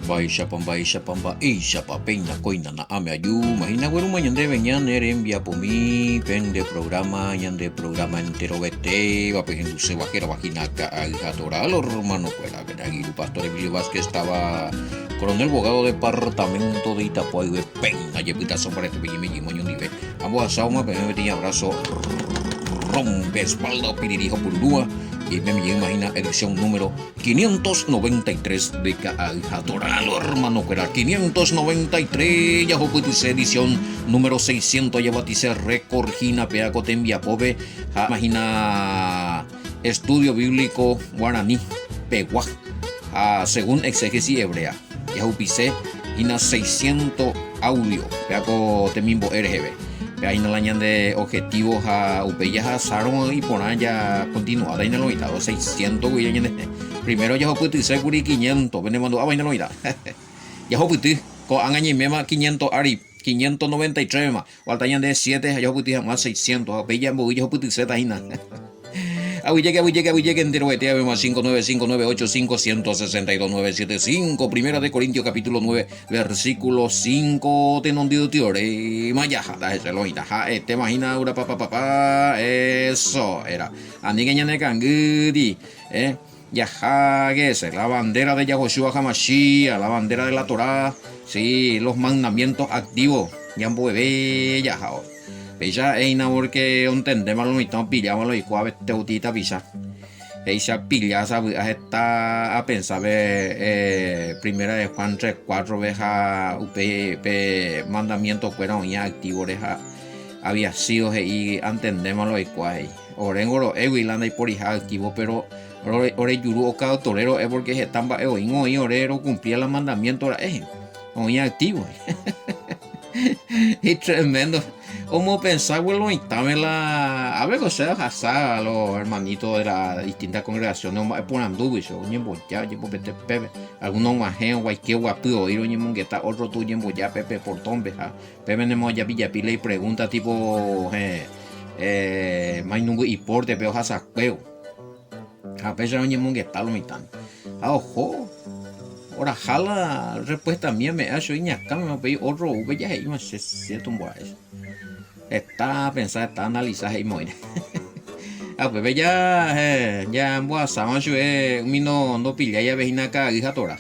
Baisha pamba isha pa peina koina na ame ayu mahina weru mayande venyan envia pumi pen de programa entero vete va pe hindu se vaquera vagina ka aljatora los hermanos fuera que el pastor Emilio Vázquez estaba coronel abogado departamento de Itapuay de peina yepita sombra este billimi moño nive ambos asauma pe me abrazo rompe espalda piririjo purúa y me imagina edición número 593 de Aljatoralo, hermano, que era 593, ya joputice edición número 600, ya batice récord, gina, peaco, tembia, pove, imagina estudio bíblico guaraní, peguá, según exégesis hebrea, ya joputice, gina 600 audio, peaco, temimbo RGB. Ahí no la de objetivos a upeyas saron y por allá continuada en el oitavo 600 primero ya hoputi seguri 500 venimos a vaina loida ya hoputi ko angañi mema 500 ari 593 más o altañan de 7 ya hoputi más 600 upeya mo ya hoputi zeta hina Abuyeque entero de TV más 595985162 Primera de Corintios capítulo 9 versículo 5 tenondido tiore mayaja da ese loita ja te imagina ahora papá eso era anigueña ne cangudi yaja que es la bandera de Yahoshua Hamashiach, la bandera de la Torá, sí, los mandamientos activos ya bebé yaja Ella es una porque entendemos lo mismo, pillamos los iguales teutita pisa. Ella pilla está a pensar primera de Juan 3:4 veja mandamiento fuera un activo deja había sido y entendemos lo iguales. Orengoro Ewilanda y por hija activo pero ore yuru o cada torero es porque están bajo y orero cumplía los mandamientos un activo. Es tremendo. Como pensar, bueno, y también a ver, o sea, a los hermanitos de las distintas congregaciones, por anduvo, yo, ya, pepe, algunos más gente, guayque, guapo, y oye, mongueta, otro tú, ya, pepe, por tombe, pepe, nemo, ya, pilla, y pregunta, tipo, más nungu, y porte, pero, saqueo, a pesar, oye, mongueta, lo mitad, ojo. Ahora jala respuesta mía me ha hecho acá me pedí otro ya y me se tumbó eso. Está a pensar, está a analizar y muy. Pues ya voy a saber si no pilla ya vecina acá hija tora.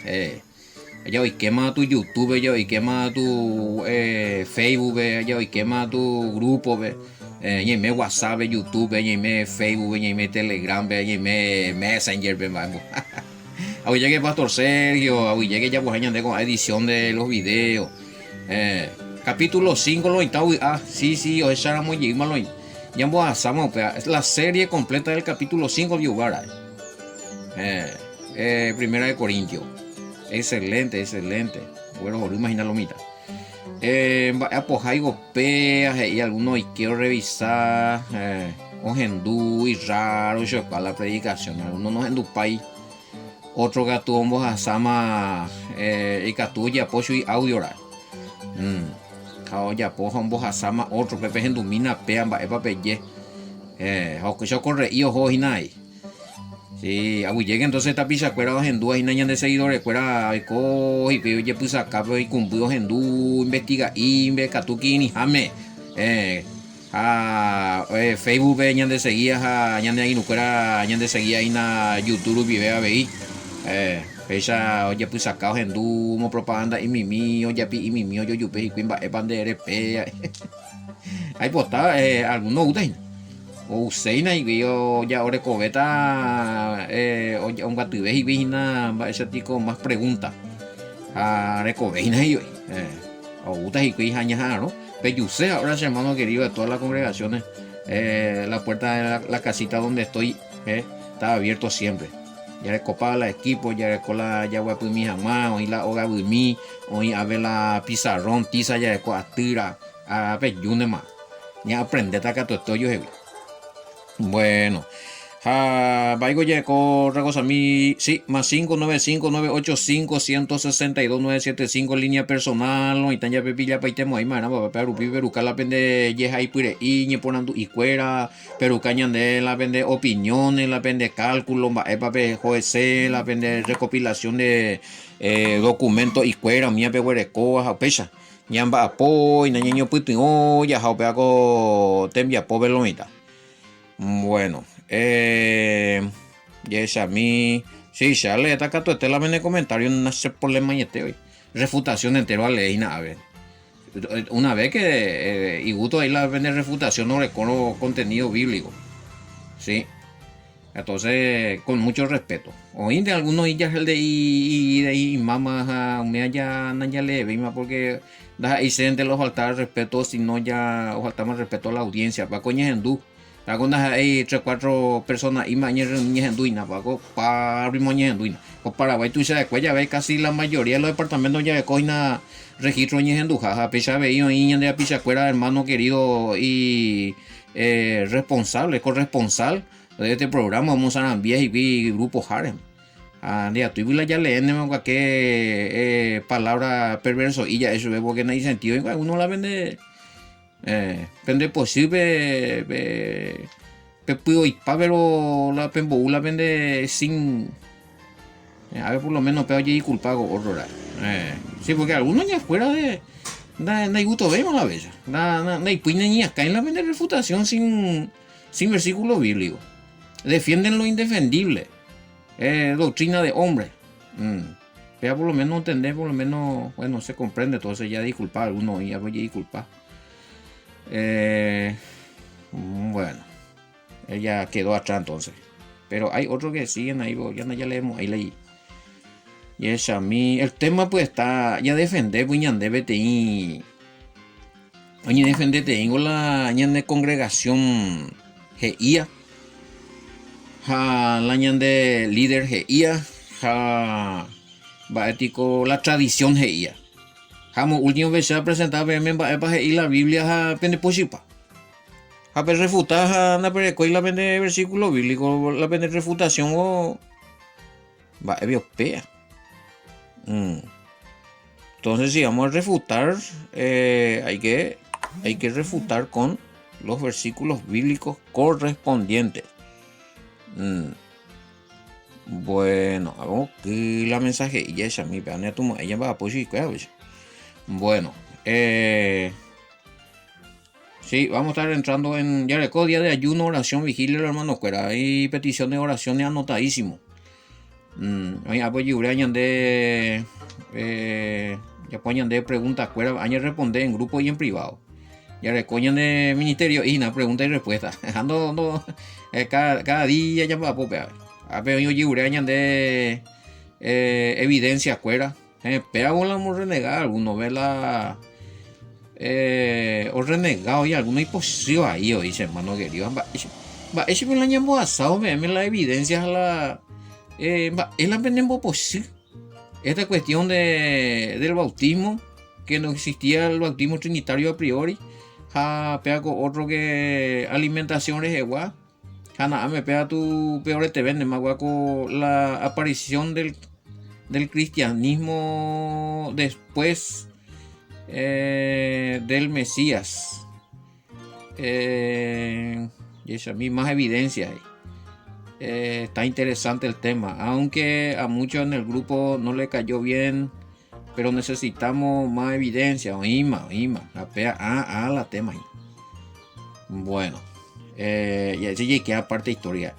Ya hoy quema tu YouTube, ya hoy quema tu Facebook, ya hoy quema tu grupo, ya me WhatsApp, YouTube, ya me Facebook, ya me Telegram, ya me Messenger, vamos. Hoy llegué Pastor Sergio, hoy llegué ya pues añade con edición de los videos. Capítulo 5 lo está sí, hoy será muy malo. Ya vamos a hacer la serie completa del capítulo 5 de Yubara. Primera de Corintios. Excelente. Bueno, por imaginar lo mitad. Pues hay gopeas y algunos y quiero revisar. Ogendú y raro, yo para la predicación. Algunos no en tu país. Otro gato ambos asama y catuya pocho y audio ra cao ya pojo ambos asama otro pepe gendumina peamba epa peye yo corre y ojo hinai sí abuye entonces esta pizza cuera gendúa hinaña de seguidores cuera co y peo ye pues acá y cumplido gendú investiga imbe catuki ni jame Facebook ñan de seguía ñan de ahí no cuera ñan de seguía ahí na YouTube vive a veí ella oye pues sacado en dumo propaganda y mimi oye y mimi yo yupe y quimba bandere ahí postaba algunos ustedes o useina y yo ya ahora cobeta oye un gatibe y vina ese tipo más preguntas a recoveina y o ustedes y que añajar no pero yo sé ahora hermano querido de todas las congregaciones la puerta de la casita donde estoy está abierto siempre. Ya le copaba la equipo, ya le cola ya voy a mi jamás, hoy la hoga de mí, hoy a ver la pizarrón, tiza ya le coa tira, a ver yune más. Ya aprende taca todo esto yo. Bueno, Baigo ya con Ragosami, sí, más 595-985-162-975 línea personal, no, y tan ya pepilla paitemo ahí, mana, pero peruca la pende yeja y pire, y ni ponando y cuera, peruca ñande la pende opiniones, la pende cálculo, pape joese, la pende recopilación de documentos y cuera, mía peguerecoa, pecha, ñamba apo, y nañeño puto, ya jaupeaco, tembia pobelomita. Bueno. Yes, a mí. Sí, ya le está acá la en el comentario, no sé problema y este hoy. Refutación entero a ley, nada, a ver. Una vez que y gusto ahí la vende refutación no recuerdo contenido bíblico. Sí. Entonces, con mucho respeto. Hoy de algunos ya el de y mamá me ya le vima porque da y se de los faltar respeto, si no ya o faltamos respeto a la audiencia, para coña hindú. Algunas hay 3-4 personas y mañana ñejenduina, pago para ñejenduina. Por Paraguay tú sabes que ya ves casi la mayoría de los departamentos ya coina registro ñejenduja, pesar veído y de apichacuera hermano querido y responsable, corresponsal de este programa, vamos a enviar y grupo Harem. Ya tú ya leen que palabra perverso y ya eso es porque no hay sentido, uno la vende. Pende posible puedo ir pero la pemboula vende sin a ver por lo menos pero allí culpado horror sí porque algunos ya fuera de no hay gusto vemos la bella no hay pues ni acá en la vende refutación sin versículo bíblico defienden lo indefendible doctrina de hombre pero por lo menos entender por lo menos bueno se comprende entonces ya disculpar algunos ya voy a disculpar. Bueno, ella quedó atrás entonces. Pero hay otros que siguen ahí, ya leemos, ahí leí. Y es a mí, el tema pues está, ya defender, pues ñande BTI. Oye, defender tengo la ñande congregación GIA. La ñande líder GIA. La tradición GIA. Como último vez se presentado y la Biblia pende posipa. A ver refutar na pereco y la pende versículo bíblico la pende refutación o va europea. Entonces si vamos a refutar hay que refutar con los versículos bíblicos correspondientes. Bueno, hago que la mensaje y esa mi peana tu ella va a posicionar. Bueno, sí, vamos a estar entrando en Yareco, día de ayuno, oración, vigilia, hermano Cuera. Hay petición de oraciones anotadísimo. Ya pues añan de preguntas Cuera, año responder en grupo y en privado. Yareco de ministerio y una pregunta y respuesta. Cada día ya va a popear. A ver, yo añan de evidencia Cuera. Pero vamos a renegar algunos vela o renegado y alguna imposición ahí o dice hermano querido ese me la llamo asado me la evidencia la es la penemos posible esta cuestión del bautismo que no existía el bautismo trinitario a priori pega con otro que alimentación es igual me pega tu peor te vende más guaco la aparición del cristianismo después del Mesías y eso a mí más evidencia está interesante el tema aunque a muchos en el grupo no le cayó bien pero necesitamos más evidencia la tema bueno y así que aparte historia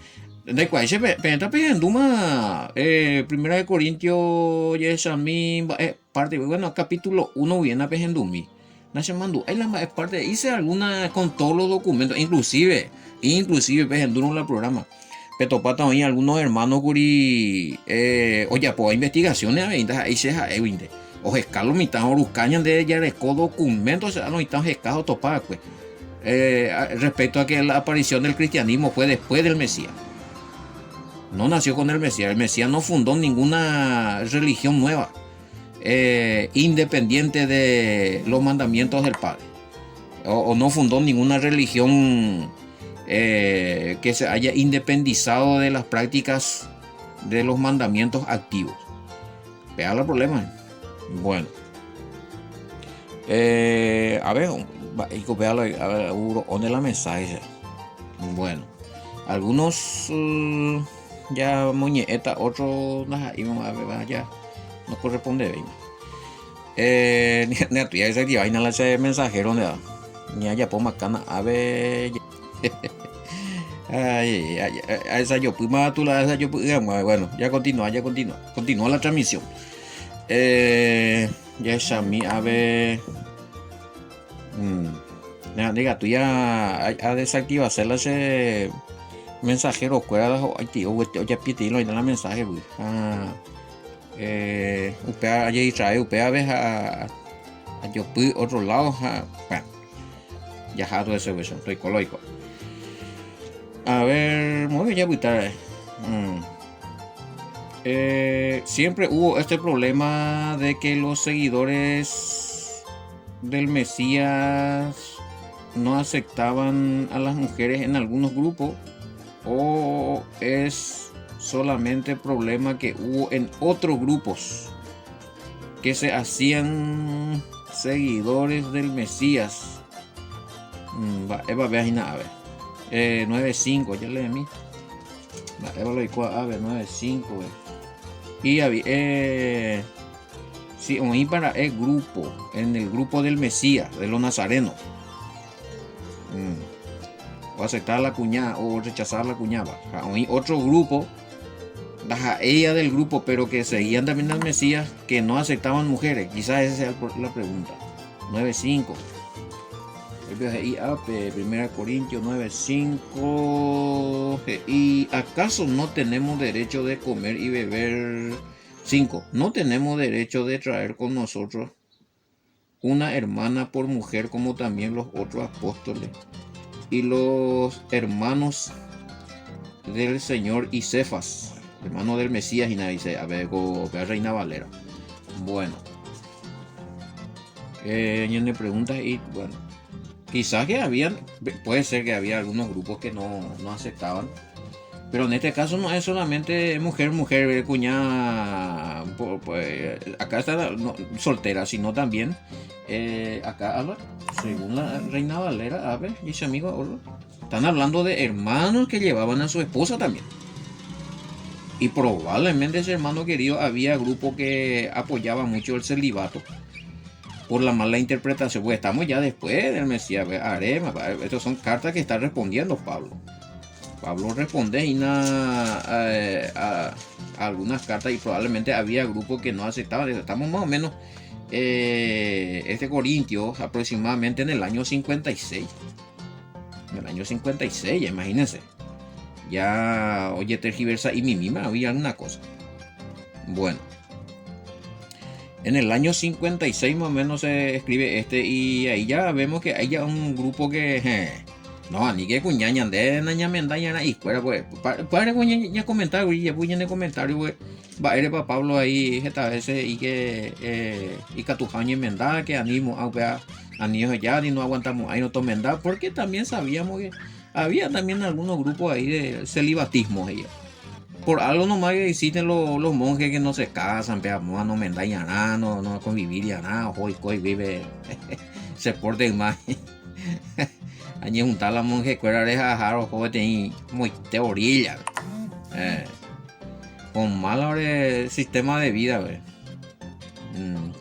de cual se está pidiendo más primera de Corintios y esa misma parte bueno capítulo 1 viene a Pejendumi nace mandó es parte hice alguna con todos los documentos inclusive Pejendumi la programa pero para también algunos hermanos curi oye pues investigaciones ahí se evinde o escalo mitad oruscañan de ella de documentos no están escasos topados pues respecto a que la aparición del cristianismo fue después del Mesías. No nació con el Mesías no fundó ninguna religión nueva, independiente de los mandamientos del Padre, o no fundó ninguna religión que se haya independizado de las prácticas de los mandamientos activos. Vea el problema. Bueno. A ver, ¿dónde la mensaje? Bueno, algunos ya moñeta, otros ya no corresponde. Ni a tu ya esa vaina la ese mensajero donde ni haya po macana a ver. Ay, esa yo prima tú la esa yo bueno, ya continúa la transmisión. Ya esa mi a ver. Diga, tú ya a desactivar ese mensajero cuerda o tío ya pitilo y la mensaje upea allí trae upea ves a yo pu otro lado bueno ya jado ese versión estoy coloico a ver muy bien ya buitar siempre hubo este problema de que los seguidores del Mesías no aceptaban a las mujeres en algunos grupos, o es solamente problema que hubo en otros grupos que se hacían seguidores del Mesías. Eva veajina a ver 95 ya le mí Eva lo dijo a ver 95 y había sí, oí para el grupo, en el grupo del Mesías, de los nazarenos. O aceptar la cuñada o rechazar la cuñada. Oí otro grupo, ella del grupo, pero que seguían también al Mesías, que no aceptaban mujeres. Quizás esa sea la pregunta. 9.5. 1 Corintios 9.5. ¿Y acaso no tenemos derecho de comer y beber? 5. No tenemos derecho de traer con nosotros una hermana por mujer, como también los otros apóstoles y los hermanos del Señor y Cefas, hermano del Mesías, y dice, a ver, Reina Valera. Bueno, me preguntas y bueno, quizás que puede ser que había algunos grupos que no aceptaban. Pero en este caso no es solamente mujer, cuñada, pues, acá está soltera, sino también acá habla, según la Reina Valera, a ver, dice amigo, están hablando de hermanos que llevaban a su esposa también. Y probablemente ese hermano querido había grupo que apoyaba mucho el celibato por la mala interpretación, pues estamos ya después del Mesías, estas son cartas que está respondiendo Pablo responde a algunas cartas y probablemente había grupos que no aceptaban. Estamos más o menos Corintios aproximadamente en el año 56. En el año 56, ya imagínense. Ya oye tergiversa y mimima había alguna cosa. Bueno. En el año 56 más o menos se escribe y ahí ya vemos que hay ya un grupo que no, ni que cuñaña de naña mendaña y fuera pues para cuñaña comentario y ya puñan de comentario pues va a ir para Pablo ahí esta vez y que y catujaña menda que animo a anillos ya y no aguantamos ahí no tomen da porque también sabíamos que había también algunos grupos ahí de celibatismo ahí. Por algo nomás que existen los monjes que no se casan, pero no mendaña nada, no convivir ya nada, hoy vive se porte más. Allí juntar la monje cuera de jajar o joven y muy teoría con mal sistema de vida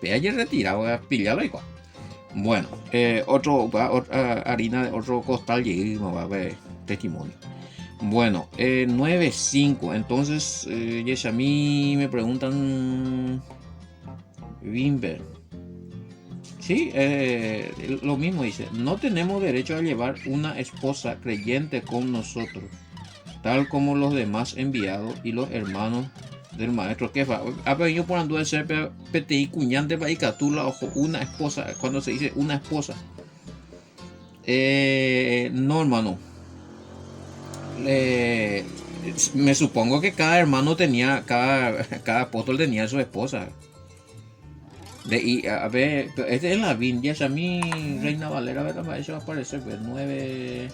ayer retirado a pillarlo igual. Bueno, otra harina de otro costal y va a ver testimonio. Bueno, 9.5. Entonces a mí me preguntan Wimber. Sí, lo mismo dice, no tenemos derecho a llevar una esposa creyente con nosotros, tal como los demás enviados y los hermanos del maestro Kefa. Yo por ando de ser PTI cuñante para Icatula, ojo, una esposa, cuando se dice una esposa. No, hermano. Me supongo que cada hermano tenía, cada apóstol tenía su esposa. A ver, este es la Vindia, a mí Reina Valera, a ver, eso va a aparecer, pues 9.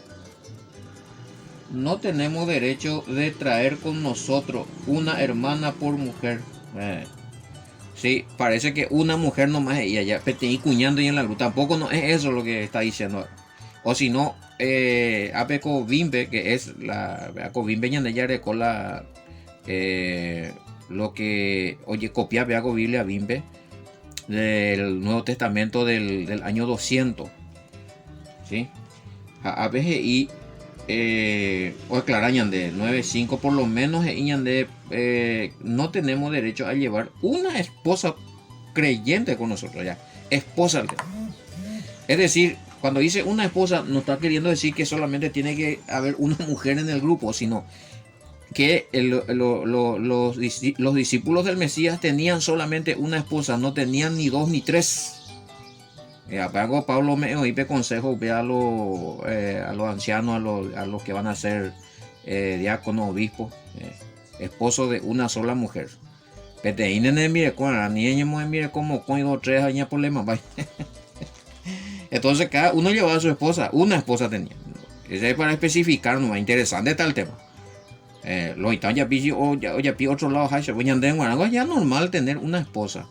no tenemos derecho de traer con nosotros una hermana por mujer. Sí, parece que una mujer nomás y allá, y cuñando y en la luz. Tampoco no es eso lo que está diciendo. O si no, Apeco Bimbe, que es la Apeco Bimbe Ñandeyare con la lo que, oye, copia Beaco Biblia Bimbe del Nuevo Testamento del año 200. ¿Sí? A veces y o aclarañan de 9.5 por lo menos no tenemos derecho a llevar una esposa creyente con nosotros ya. Esposa. Es decir, cuando dice una esposa no está queriendo decir que solamente tiene que haber una mujer en el grupo, sino que los discípulos del Mesías tenían solamente una esposa, no tenían ni dos ni tres. Pablo me oípe consejo a los ancianos, a los que van a ser diáconos, obispos, esposos de una sola mujer. Entonces cada uno llevaba a su esposa, una esposa tenía. Ese es para especificar, no es interesante tal tema. Los ya pi otro lado, ya normal tener una esposa.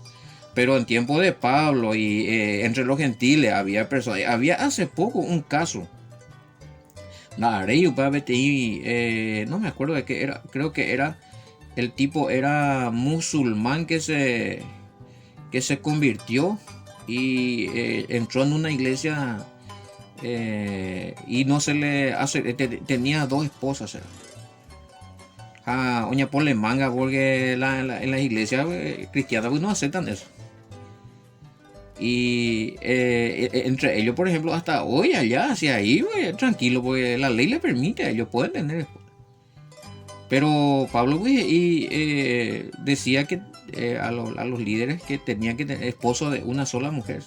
Pero en tiempo de Pablo y entre los gentiles había personas, había hace poco un caso. No me acuerdo de qué era, creo que era, el tipo era musulmán que se convirtió y entró en una iglesia y no se le hace, tenía dos esposas. Oña ponle manga porque en las iglesias cristianas pues no aceptan eso. Y entre ellos, por ejemplo, hasta hoy allá, hacia ahí, pues, tranquilo, porque la ley le permite, ellos pueden tener. Pero Pablo pues, decía que a los líderes que tenían que tener esposo de una sola mujer.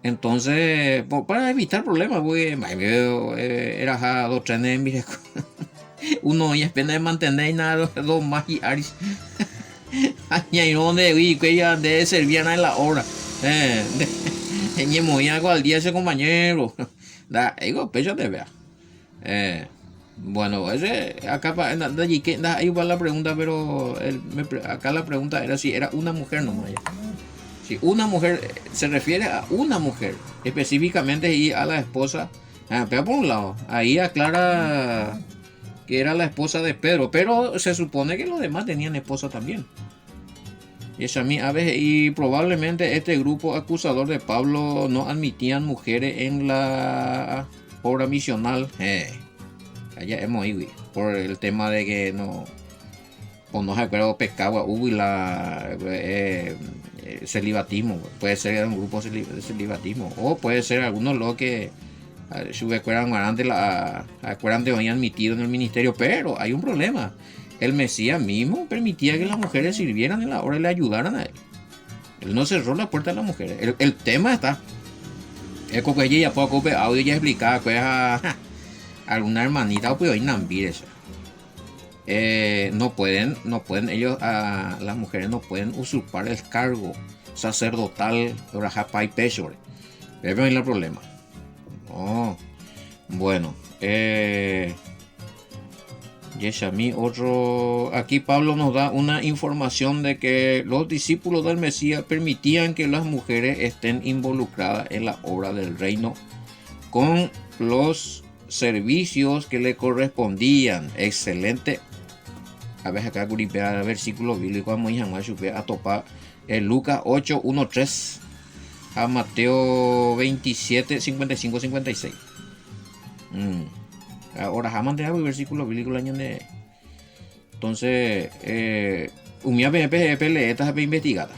Entonces, para evitar problemas, pues, era dos trenes, mire, uno y espera de mantener nada, dos más y aris. Y donde vi que ella de servían en la hora. Muy algo al día ese compañero. Digo, pecho te vea. Bueno, acá ahí va la pregunta, pero acá la pregunta era si era una mujer nomás. Si una mujer, se refiere a una mujer, específicamente y a la esposa. Pero por un lado, ahí aclara que era la esposa de Pedro, pero se supone que los demás tenían esposa también. Y probablemente este grupo acusador de Pablo no admitían mujeres en la obra misional. Allá hemos ido por el tema de que no se acuerda pescado hubo celibatismo. Puede ser un grupo de celibatismo o puede ser algunos lo que acuerdan de hoy admitido en el ministerio, pero hay un problema. El Mesías mismo permitía que las mujeres sirvieran en la obra y le ayudaran a él. Él no cerró la puerta a las mujeres. El tema está. Es que ella ya poco audio ya explicaba que alguna hermanita o pues no pueden ellos, las mujeres no pueden usurpar el cargo sacerdotal de Rajapa y Peshore. Ese es el problema. Bueno, aquí Pablo nos da una información de que los discípulos del Mesías permitían que las mujeres estén involucradas en la obra del reino con los servicios que le correspondían. Excelente. A ver acá el versículo bíblico a topar en Lucas 8, 1, 3 a Mateo 27, 55, 56. Ahora jamás de algo el versículo bíblico el año de. Entonces umia PPP leeta investigada.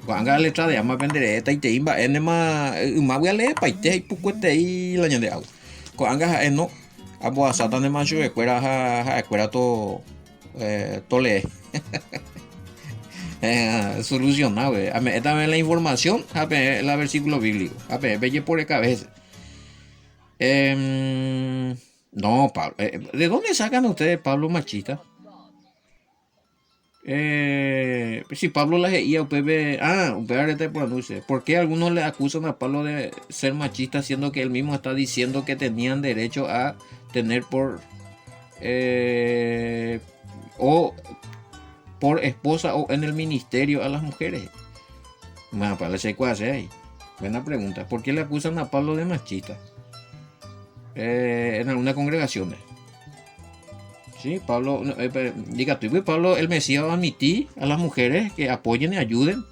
Cuando la letra de ama pendereta y te imba enema voy a leer paite y pucuete y la año de agua. Cuando no abo a satan de macho escuela todo tole. Solucionado. Esta vez la información, la versículo bíblico. Ve por la cabeza. No, Pablo. ¿De dónde sacan ustedes Pablo machista? Si Pablo la veía, ¿por qué algunos le acusan a Pablo de ser machista, siendo que él mismo está diciendo que tenían derecho a tener o por esposa o en el ministerio a las mujeres. Bueno, para la hace ahí. Buena pregunta. ¿Por qué le acusan a Pablo de machista? En algunas congregaciones. Sí, Pablo, Pablo el Mesías va a admitir a las mujeres que apoyen y ayuden.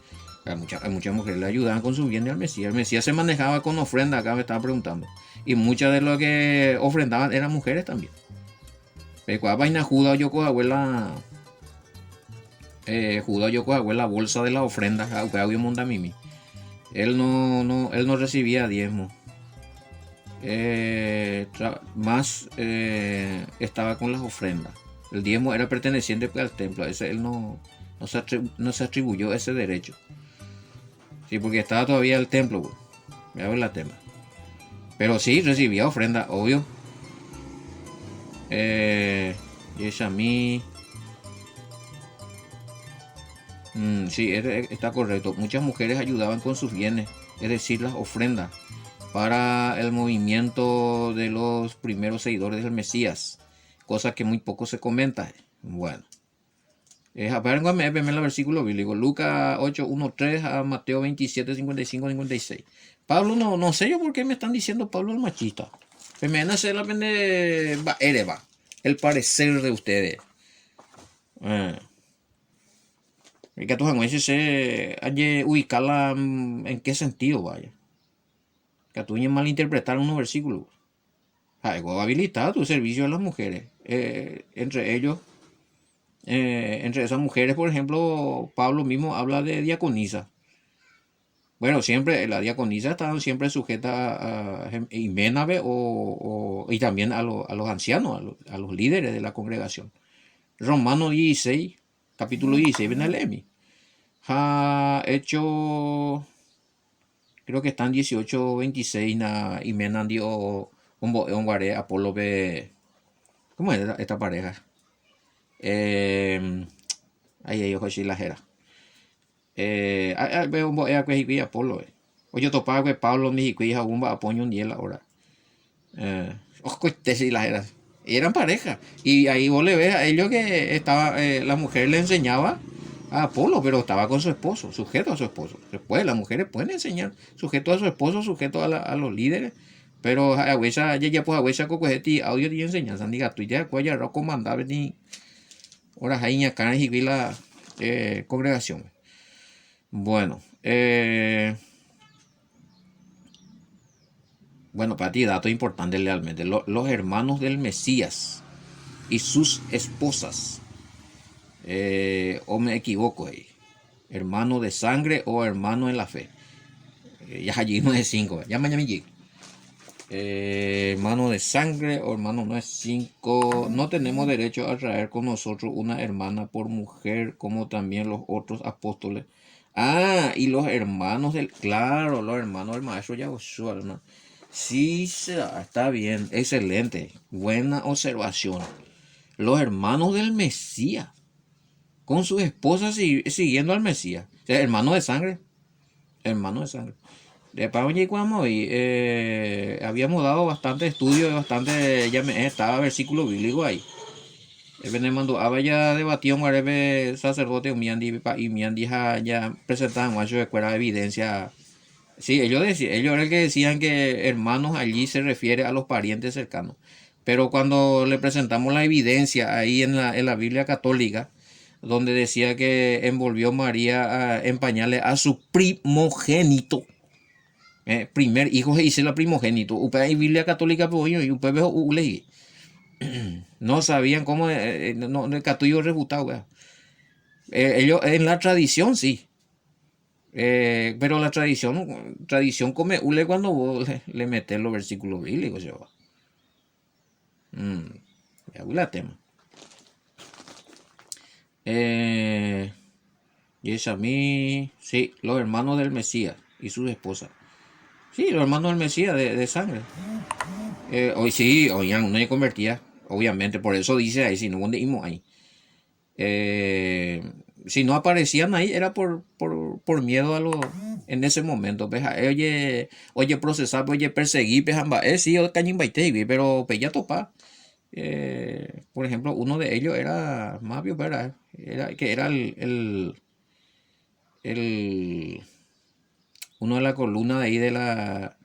A muchas mujeres le ayudaban con sus bienes al Mesías. El Mesías se manejaba con ofrenda, acá me estaba preguntando. Y muchas de lo que ofrendaban eran mujeres también. Pero vaina Judas yo con abuela. Judas yo con abuela bolsa de las ofrendas. Él no recibía diezmo. Más estaba con las ofrendas. El diezmo era perteneciente al templo. Ese él no se atribuyó ese derecho. Sí, porque estaba todavía el templo. Voy a ver la tema. Pero sí, recibía ofrenda, obvio. Y es a mí. Sí, está correcto. Muchas mujeres ayudaban con sus bienes, es decir, las ofrendas, para el movimiento de los primeros seguidores del Mesías, cosa que muy poco se comenta. Bueno, apárgame el versículo bíblico, Lucas 8, 1, 3 a Mateo 27, 55, 56. Pablo, no sé yo por qué me están diciendo Pablo el machista. Me van a hacer la pende ereva, el parecer de ustedes. Que tus anuncios hay que ubicarla en qué sentido, vaya. Que tú malinterpretar unos versículos. Algo habilitado tu servicio a las mujeres. Entre esas mujeres, por ejemplo, Pablo mismo habla de diaconisa. Bueno, siempre la diaconisa está siempre sujeta a Himénabe y también a los ancianos, a los líderes de la congregación. Romanos 16, capítulo 16, ven al Emi. Ha hecho, creo que están 18, 26 na Himenan dio un guaré Apolo be. ¿Cómo es esta pareja? Ahí ojo si la jera. Veo un boea que hibi Apolo. Oye topaba que Pablo mi hija un apoño un día ahora. Ojo si la jera. Y eran pareja. Y ahí vos le ves a ellos que estaba, la mujer le enseñaba a Apolo, pero estaba con su esposo, sujeto a su esposo. Después las mujeres pueden enseñar sujeto a su esposo, sujeto a los líderes. Pero a huesa, ya pues a huesa cocoheti audio de enseñanza, diga tú ya cuya ro comandaba ni ahora hay acá y la congregación. Bueno, bueno, para ti dato importante realmente, los hermanos del Mesías y sus esposas, o me equivoco ahí, hermano de sangre o hermano en la fe, ya allí no es 5, ya mañana me hermano de sangre o hermano no es 5, no tenemos derecho a traer con nosotros una hermana por mujer como también los otros apóstoles. Y los hermanos claro, los hermanos del maestro Yahushua, ¿no? Sí, está bien, excelente, buena observación. Los hermanos del Mesías, con sus esposas siguiendo al Mesías, o sea, hermano de sangre. De Pablo y cuando habíamos dado bastante estudio, estaba versículo bíblico ahí. Ya debatió un sacerdote y Miandi ya presentaban de escuela evidencia. Sí, ellos eran el que decían que hermanos allí se refiere a los parientes cercanos. Pero cuando le presentamos la evidencia ahí en la Biblia católica, donde decía que envolvió María en pañales a su primogénito. Primer hijo se dice la primogénito. Upea y Biblia católica y upea no sabían cómo el catullo refutado. Ellos en la tradición sí. Pero la tradición come ule cuando vos le metes los versículos bíblicos. La tema. Y es a mí, sí, los hermanos del Mesías y sus esposas. Sí, los hermanos del Mesías de sangre. Hoy sí, hoy no se convertía, obviamente, por eso dice ahí, si no, ¿dónde íbamos ahí? Si no aparecían ahí era por por miedo a lo en ese momento. Pues, oye, procesar, oye, perseguir, pues, sí, yo cañimbaite, pero pues ya topa. Por ejemplo, uno de ellos era Mavio, ¿verdad? Que era el- uno de la columna de ahí de la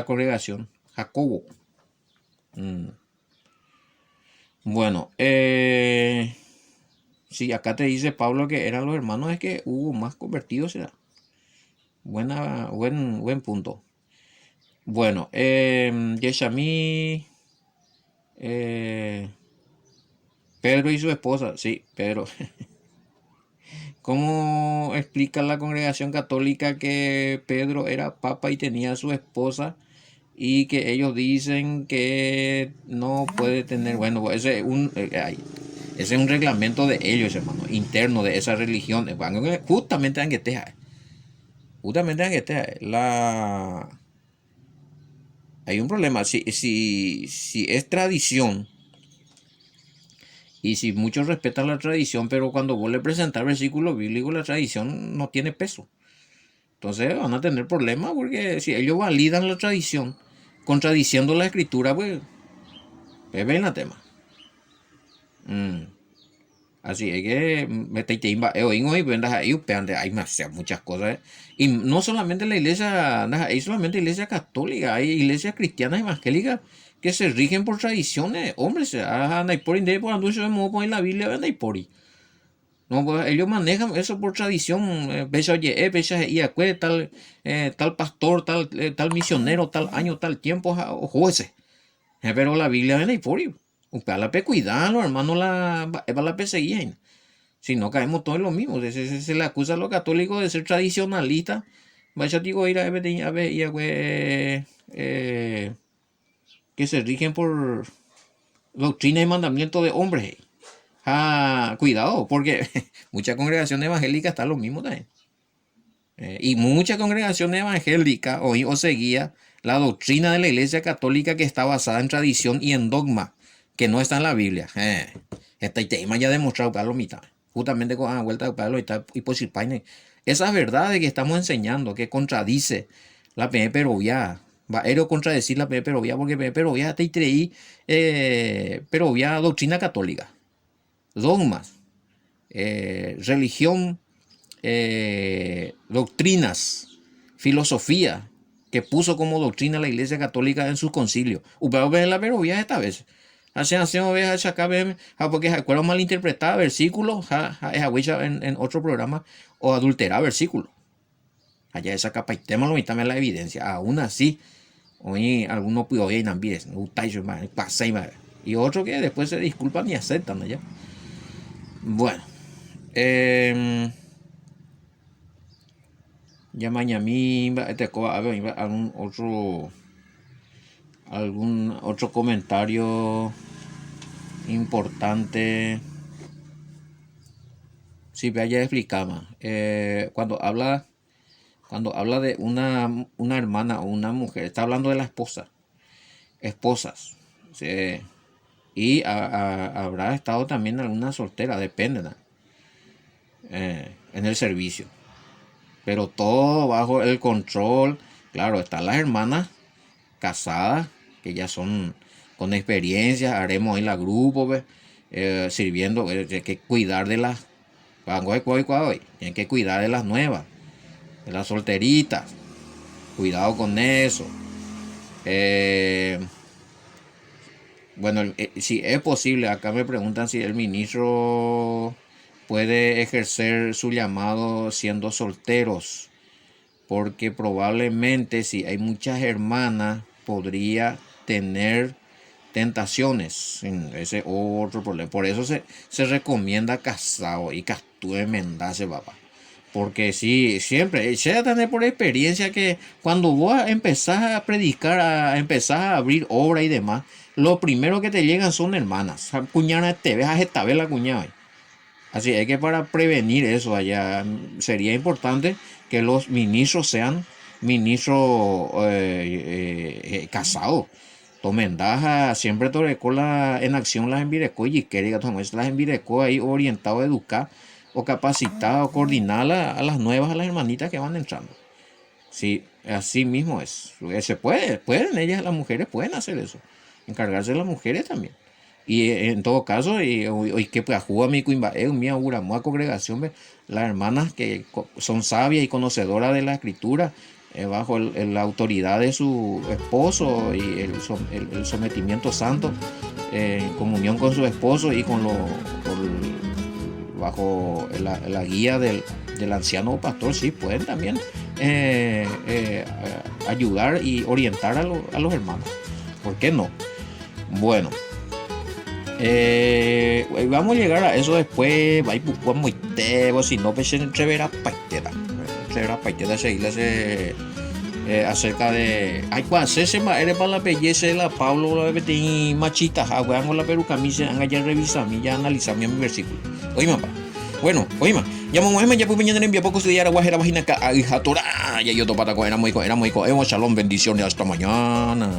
congregación, Jacobo. Mm. Bueno, sí, acá te dice Pablo que eran los hermanos, es que hubo más convertidos, ¿será? Buen punto. Bueno, Yeshami, eh, Pedro y su esposa, sí, pero ¿cómo explica la congregación católica que Pedro era papa y tenía a su esposa y que ellos dicen que no puede tener, bueno, pues ese es un reglamento de ellos, hermano, interno de esa religión, justamente en que hay un problema, si es tradición y si muchos respetan la tradición, pero cuando vos le presentas versículos bíblicos, la tradición no tiene peso. Entonces van a tener problemas porque si ellos validan la tradición, contradiciendo la escritura, pues ven la tema. Así es que hay muchas cosas. Y no solamente la iglesia, hay solamente iglesia católica, hay iglesias cristianas evangélicas que se rigen por tradiciones. Hombre, por anuncio de modo en la Biblia, no, pues ellos manejan eso por tradición. Tal pastor, tal misionero, tal año, tal tiempo, o jueces. Pero la Biblia ven ahí por ahí. Usted la pe cuidarlo, hermano, la perseguían. Si no caemos todos en lo mismo. Se le acusa a los católicos de ser tradicionalistas. Vaya, digo, ir a ver, que se rigen por doctrina y mandamiento de hombres. Cuidado, porque muchas congregaciones evangélicas están lo mismo también. Y muchas congregaciones evangélicas o seguía la doctrina de la Iglesia Católica que está basada en tradición y en dogma, que no está en la Biblia. Este tema ya demostrado para los mitad. Justamente con la vuelta para los mitad y pues esas verdades que estamos enseñando, que contradice la P. Perovia, va a contradecir la P. Perovia, porque P. Perovia te creí, Perovia doctrina católica, dogmas, religión, doctrinas, filosofía que puso como doctrina la Iglesia Católica en sus concilios. Pero ven la verovía esta vez. Hace ovejas acá ven, porque acuerdo malinterpretar versículos, en otro programa, o adulterar versículos. Allá esa capa y tema lo mitad la evidencia. Aún así, hoy algunos pudo ir en y otros que después se disculpan y aceptan allá. Bueno, ya mañana algún otro comentario importante. Si vaya a explicar más. Cuando habla de una hermana o una mujer, está hablando de la esposas. ¿Sí? Y habrá estado también alguna soltera, depende, ¿no? En el servicio. Pero todo bajo el control. Claro, están las hermanas casadas, que ya son con experiencia, haremos en la grupo, sirviendo, hay que cuidar de las, tienen que cuidar de las nuevas, de las solteritas, cuidado con eso. Bueno, si es posible, acá me preguntan si el ministro puede ejercer su llamado siendo solteros, porque probablemente si hay muchas hermanas podría tener tentaciones. Ese otro problema. Por eso se recomienda casado y castúe mendace, papá. Porque sí, siempre, se tener por experiencia que cuando vos empezás a predicar, empezás a abrir obra y demás, lo primero que te llegan son hermanas. Cuñada, te ves a esta vez la cuñada. Así es que para prevenir eso allá sería importante que los ministros sean ministros casados. Tomen daja, siempre torecó en acción las envirecó y quería tomar las envirecó ahí orientado a educar o capacitar o coordinar a las nuevas, a las hermanitas que van entrando. Sí, así mismo es. Se pueden ellas, las mujeres pueden hacer eso. Encargarse de las mujeres también. Y en todo caso, y que pues juega mi cuimbae, mi auguramoa congregación, las hermanas que son sabias y conocedoras de la escritura, bajo la autoridad de su esposo y el sometimiento santo, en comunión con su esposo y bajo la guía del anciano pastor, sí pueden también ayudar y orientar a los hermanos. ¿Por qué no? Bueno, vamos a llegar a eso después. Si no, pues entreverá paitera. Entreverá paitera acerca de. Ay, cuando se me eres para la belleza de la Pablo, la de machita, hago la peruca, mi se han ya revisado, mi ya analizado mi versículo. Oye, mamá. Bueno, oye, mamá. Ya me ya pues mañana envía poco de Yara Guajera Vagina Torá. Ya yo topata con era muy shalom, bendiciones hasta mañana.